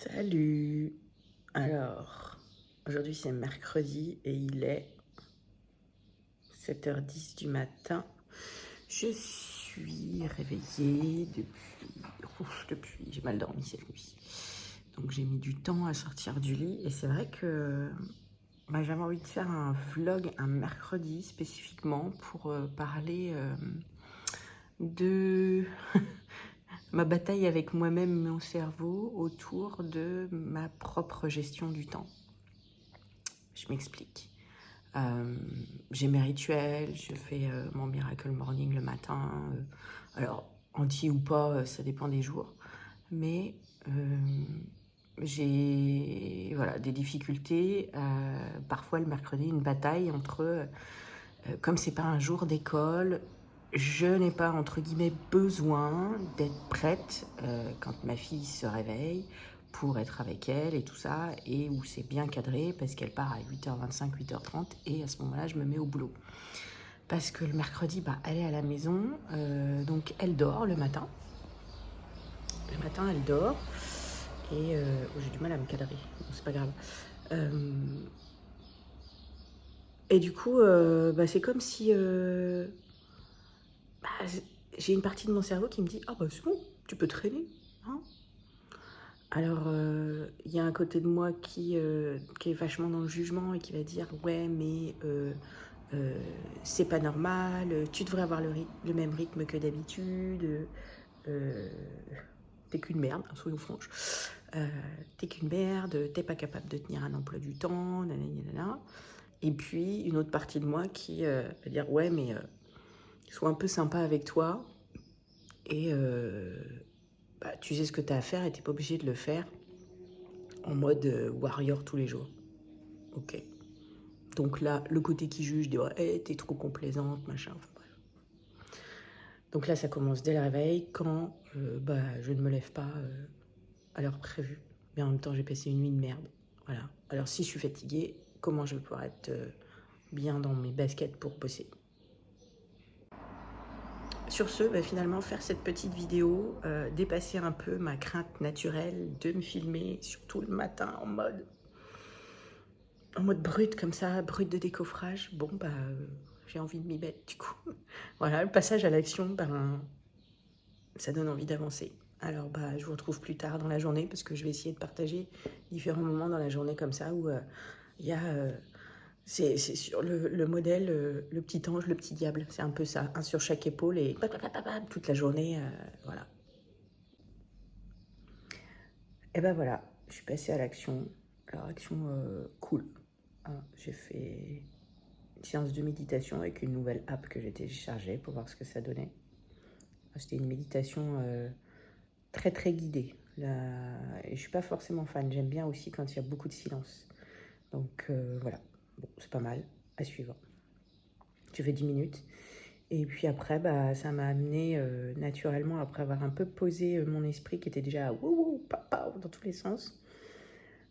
Salut! Alors, aujourd'hui c'est mercredi et il est 7h10 du matin. Je suis réveillée depuis, j'ai mal dormi cette nuit. Donc j'ai mis du temps à sortir du lit et c'est vrai que j'avais envie de faire un vlog un mercredi spécifiquement pour parler de ma bataille avec moi-même et mon cerveau autour de ma propre gestion du temps. Je m'explique. J'ai mes rituels, je fais mon Miracle Morning le matin. Alors, anti ou pas, ça dépend des jours. Mais j'ai des difficultés. Parfois, le mercredi, une bataille entre... comme c'est pas un jour d'école, je n'ai pas, entre guillemets, besoin d'être prête quand ma fille se réveille pour être avec elle et tout ça, et où c'est bien cadré parce qu'elle part à 8h25, 8h30, et à ce moment-là, je me mets au boulot. Parce que le mercredi, elle est à la maison, donc elle dort le matin. Le matin, elle dort, et j'ai du mal à me cadrer, bon, c'est pas grave. Et du coup, c'est comme si... j'ai une partie de mon cerveau qui me dit « Ah c'est bon, tu peux traîner. Hein ?» Alors, il y a un côté de moi qui est vachement dans le jugement et qui va dire « Ouais, mais c'est pas normal, tu devrais avoir le même rythme que d'habitude, t'es qu'une merde, hein, soyons franches, t'es qu'une merde, t'es pas capable de tenir un emploi du temps, nanana. » Et puis, une autre partie de moi qui va dire « Ouais, mais sois un peu sympa avec toi. Et tu sais ce que tu as à faire et tu n'es pas obligé de le faire en mode warrior tous les jours. » Ok. Donc là, le côté qui juge dit « Ouais, t'es trop complaisante, machin. » Enfin bref. Donc là, ça commence dès le réveil quand je ne me lève pas à l'heure prévue. Mais en même temps, j'ai passé une nuit de merde. Voilà. Alors si je suis fatiguée, comment je vais pouvoir être bien dans mes baskets pour bosser? Sur ce, finalement, faire cette petite vidéo, dépasser un peu ma crainte naturelle de me filmer, surtout le matin, en mode brut comme ça, brut de décoffrage. Bon, j'ai envie de m'y mettre, du coup. Voilà, le passage à l'action, ça donne envie d'avancer. Alors, je vous retrouve plus tard dans la journée, parce que je vais essayer de partager différents moments dans la journée comme ça, où il y a... c'est sur le modèle, le petit ange, le petit diable. C'est un peu ça, un sur chaque épaule et toute la journée, voilà. Et voilà, je suis passée à l'action. Alors, action cool. Hein, j'ai fait une séance de méditation avec une nouvelle app que j'ai téléchargée pour voir ce que ça donnait. C'était une méditation très très guidée. Et je suis pas forcément fan. J'aime bien aussi quand il y a beaucoup de silence. Donc voilà, bon, c'est pas mal, à suivre. Je fais 10 minutes. Et puis après, ça m'a amené naturellement, après avoir un peu posé mon esprit qui était déjà wouhou, papa, dans tous les sens.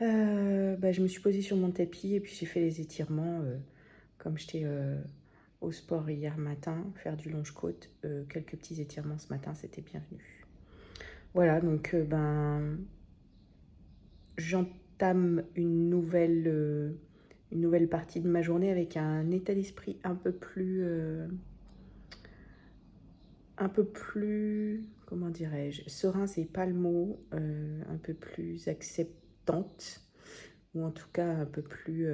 Je me suis posée sur mon tapis et puis j'ai fait les étirements. Comme j'étais au sport hier matin, faire du longe-côte, quelques petits étirements ce matin, c'était bienvenu. Voilà, donc j'entame une nouvelle partie de ma journée avec un état d'esprit un peu plus, comment dirais-je, serein, c'est pas le mot, un peu plus acceptante, ou en tout cas un peu plus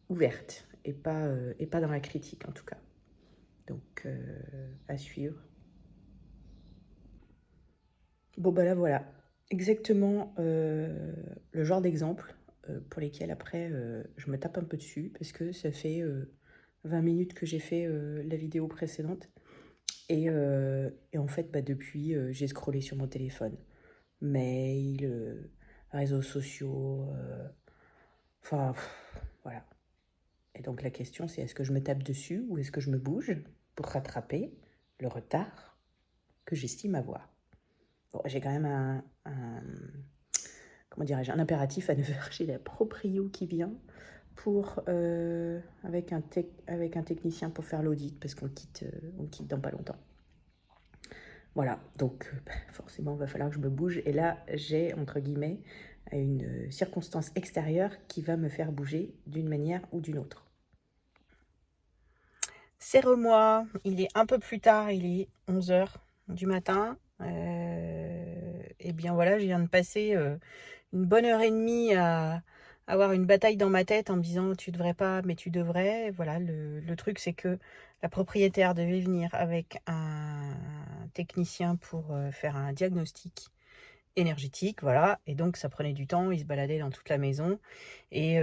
ouverte, et pas dans la critique en tout cas. Donc à suivre. Bon là voilà, exactement le genre d'exemple pour lesquels après je me tape un peu dessus, parce que ça fait 20 minutes que j'ai fait la vidéo précédente. Et en fait, depuis, j'ai scrollé sur mon téléphone. Mail, réseaux sociaux, voilà. Et donc la question, c'est est-ce que je me tape dessus ou est-ce que je me bouge pour rattraper le retard que j'estime avoir? Bon, j'ai quand même comment dirais-je, un impératif à 9h. J'ai la proprio qui vient pour, avec un technicien pour faire l'audit, parce qu'on quitte dans pas longtemps. Voilà, donc forcément, il va falloir que je me bouge. Et là, j'ai, entre guillemets, une circonstance extérieure qui va me faire bouger d'une manière ou d'une autre. Serre-moi, il est un peu plus tard, il est 11 h du matin. Et bien voilà, je viens de passer une bonne heure et demie à avoir une bataille dans ma tête en me disant tu devrais pas, mais tu devrais. Voilà, le truc c'est que la propriétaire devait venir avec un technicien pour faire un diagnostic énergétique, voilà, et donc ça prenait du temps, il se baladait dans toute la maison, et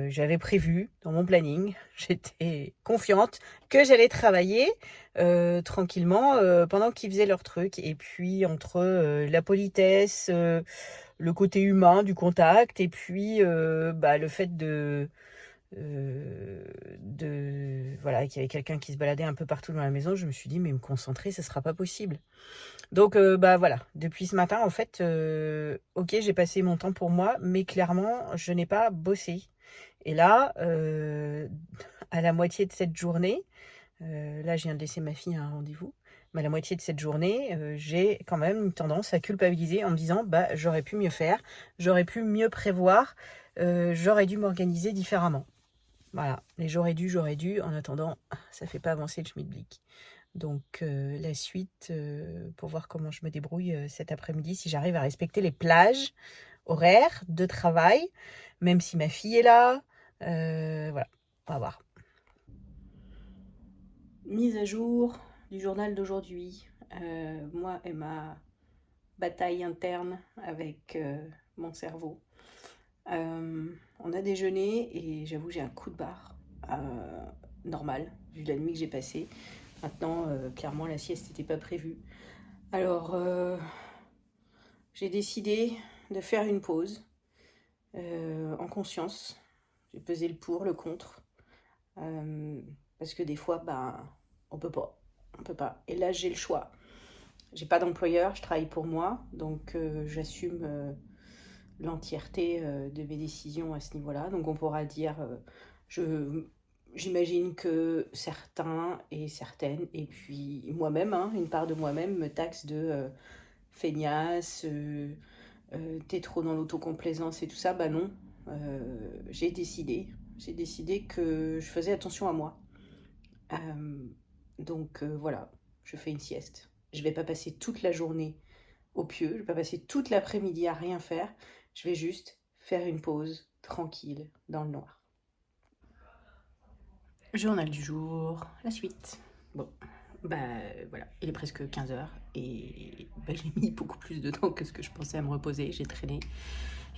j'avais prévu dans mon planning, j'étais confiante que j'allais travailler tranquillement pendant qu'ils faisaient leur truc, et puis entre la politesse, le côté humain du contact, et puis le fait voilà, qu'il y avait quelqu'un qui se baladait un peu partout dans la maison, je me suis dit mais me concentrer, ce sera pas possible. Donc voilà, depuis ce matin en fait, ok, j'ai passé mon temps pour moi, mais clairement je n'ai pas bossé. Et là, à la moitié de cette journée, là je viens de laisser ma fille à un rendez-vous, mais à la moitié de cette journée, j'ai quand même une tendance à culpabiliser en me disant j'aurais pu mieux faire, j'aurais pu mieux prévoir, j'aurais dû m'organiser différemment. Voilà, les j'aurais dû, en attendant, ça fait pas avancer le schmilblick. Donc la suite, pour voir comment je me débrouille cet après-midi, si j'arrive à respecter les plages horaires de travail, même si ma fille est là. Voilà, on va voir. Mise à jour du journal d'aujourd'hui. Moi et ma bataille interne avec mon cerveau. On a déjeuné et j'avoue j'ai un coup de barre normal vu la nuit que j'ai passée. Maintenant, clairement, la sieste n'était pas prévue. Alors, j'ai décidé de faire une pause en conscience. J'ai pesé le pour, le contre. Parce que des fois, on peut pas. On peut pas. Et là, j'ai le choix. J'ai pas d'employeur, je travaille pour moi. Donc, j'assume l'entièreté de mes décisions à ce niveau-là. Donc, on pourra dire... J'imagine que certains et certaines, et puis moi-même, une part de moi-même me taxe de feignasse, t'es trop dans l'autocomplaisance et tout ça. Bah non, j'ai décidé que je faisais attention à moi. Donc voilà, je fais une sieste. Je vais pas passer toute la journée au pieu, je vais pas passer toute l'après-midi à rien faire. Je vais juste faire une pause tranquille dans le noir. Journal du jour, la suite. Bon, voilà, il est presque 15 h et j'ai mis beaucoup plus de temps que ce que je pensais à me reposer. J'ai traîné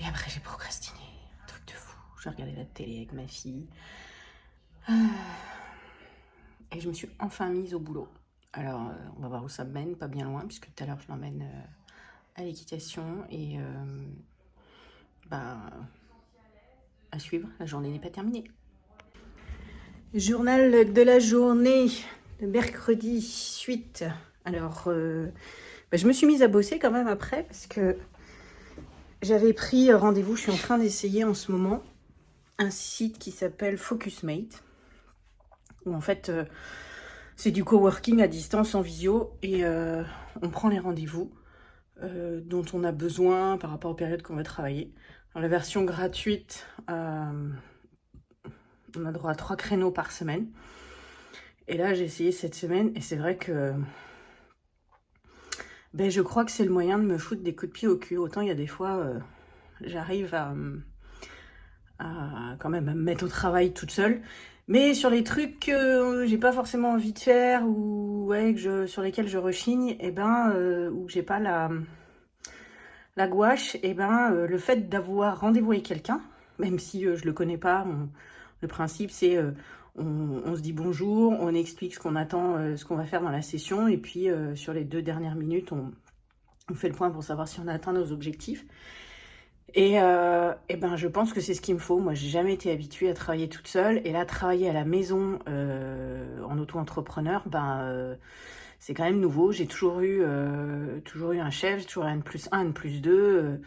et après j'ai procrastiné. Un truc de fou. J'ai regardé la télé avec ma fille. Et je me suis enfin mise au boulot. Alors, on va voir où ça me mène, pas bien loin, puisque tout à l'heure je l'emmène à l'équitation. Et à suivre, la journée n'est pas terminée. Journal de la journée, de mercredi 8. Alors, je me suis mise à bosser quand même après parce que j'avais pris rendez-vous. Je suis en train d'essayer en ce moment un site qui s'appelle Focusmate, où en fait, c'est du coworking à distance en visio et on prend les rendez-vous dont on a besoin par rapport aux périodes qu'on va travailler. Dans la version gratuite, on a droit à 3 créneaux par semaine. Et là, j'ai essayé cette semaine et c'est vrai que je crois que c'est le moyen de me foutre des coups de pied au cul. Autant il y a des fois, j'arrive à quand même à me mettre au travail toute seule. Mais sur les trucs que j'ai pas forcément envie de faire ou sur lesquels je rechigne, ou que j'ai pas la gouache, le fait d'avoir rendez-vous avec quelqu'un, même si je le connais pas, le principe c'est on se dit bonjour, on explique ce qu'on attend, ce qu'on va faire dans la session, et puis sur les 2 dernières minutes, on fait le point pour savoir si on a atteint nos objectifs. Et je pense que c'est ce qu'il me faut. Moi, j'ai jamais été habituée à travailler toute seule, et là, travailler à la maison en auto-entrepreneur, c'est quand même nouveau. J'ai toujours eu un chef, j'ai toujours eu un N+1, N+2,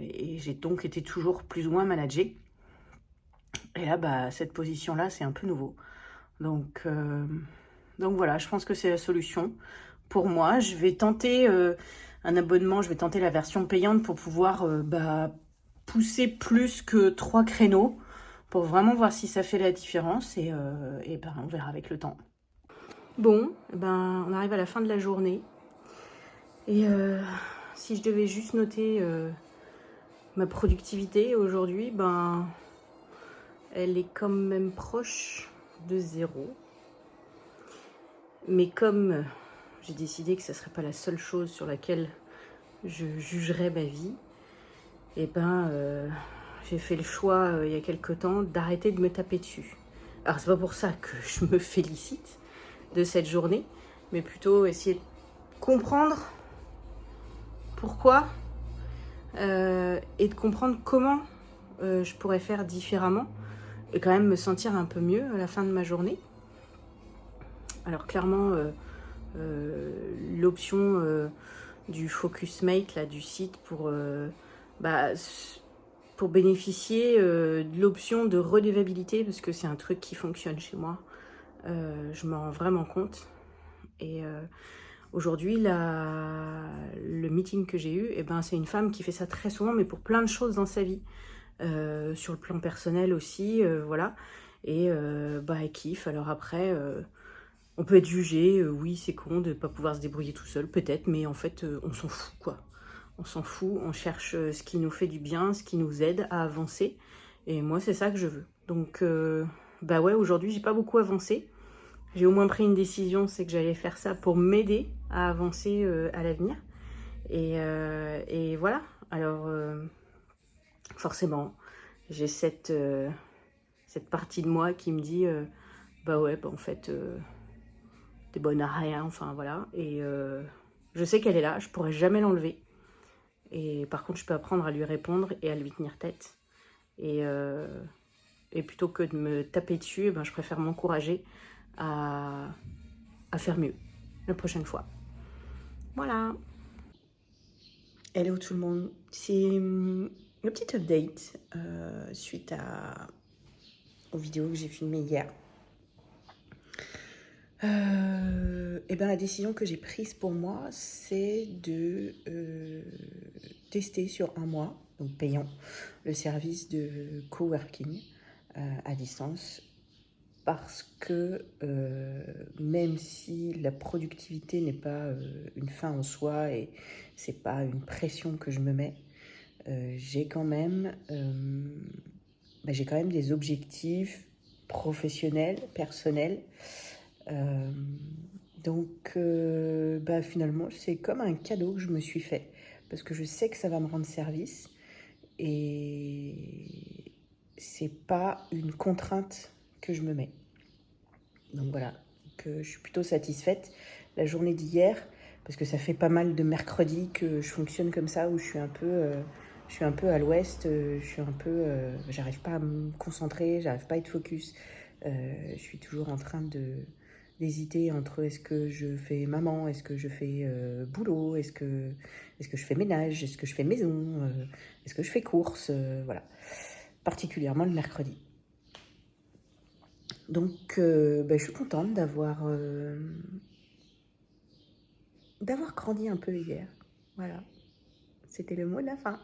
et j'ai donc été toujours plus ou moins managée. Et là, cette position-là, c'est un peu nouveau. Donc voilà, je pense que c'est la solution pour moi. Je vais tenter un abonnement, je vais tenter la version payante pour pouvoir pousser plus que 3 créneaux pour vraiment voir si ça fait la différence et on verra avec le temps. Bon, on arrive à la fin de la journée et si je devais juste noter ma productivité aujourd'hui, elle est quand même proche de 0. Mais comme j'ai décidé que ce ne serait pas la seule chose sur laquelle je jugerais ma vie, j'ai fait le choix il y a quelque temps d'arrêter de me taper dessus. Alors c'est pas pour ça que je me félicite de cette journée, mais plutôt essayer de comprendre pourquoi et de comprendre comment je pourrais faire différemment et quand même me sentir un peu mieux à la fin de ma journée. Alors clairement, l'option du Focusmate, là, du site, pour bénéficier de l'option de redevabilité, parce que c'est un truc qui fonctionne chez moi. Je m'en rends vraiment compte. Et aujourd'hui, le meeting que j'ai eu, c'est une femme qui fait ça très souvent, mais pour plein de choses dans sa vie. Sur le plan personnel aussi, voilà. Et elle kiffe. Alors après, on peut être jugé, oui, c'est con de ne pas pouvoir se débrouiller tout seul, peut-être, mais en fait, on s'en fout, quoi. On s'en fout, on cherche ce qui nous fait du bien, ce qui nous aide à avancer. Et moi, c'est ça que je veux. Donc, ouais, aujourd'hui, j'ai pas beaucoup avancé. J'ai au moins pris une décision, c'est que j'allais faire ça pour m'aider à avancer à l'avenir. Et voilà. Alors, forcément, j'ai cette partie de moi qui me dit, en fait, t'es bonne à rien, enfin voilà. Et je sais qu'elle est là, je pourrais jamais l'enlever. Et par contre, je peux apprendre à lui répondre et à lui tenir tête. Et plutôt que de me taper dessus, je préfère m'encourager à faire mieux la prochaine fois. Voilà. Hello tout le monde. C'est une petite update suite aux vidéos que j'ai filmées hier. La décision que j'ai prise pour moi, c'est de tester sur 1 mois, donc payant, le service de coworking à distance. Parce que même si la productivité n'est pas une fin en soi et c'est pas une pression que je me mets, j'ai quand même des objectifs professionnels, personnels. Finalement, c'est comme un cadeau que je me suis fait parce que je sais que ça va me rendre service et c'est pas une contrainte que je me mets. Donc voilà, que je suis plutôt satisfaite. La journée d'hier, parce que ça fait pas mal de mercredis que je fonctionne comme ça, où je suis un peu à l'ouest, j'arrive pas à me concentrer, j'arrive pas à être focus. Je suis toujours en train d'hésiter entre est-ce que je fais maman, est-ce que je fais boulot, est-ce que je fais ménage, est-ce que je fais maison, est-ce que je fais courses, voilà. Particulièrement le mercredi. Donc, je suis contente d'avoir grandi un peu hier. Voilà, c'était le mot de la fin.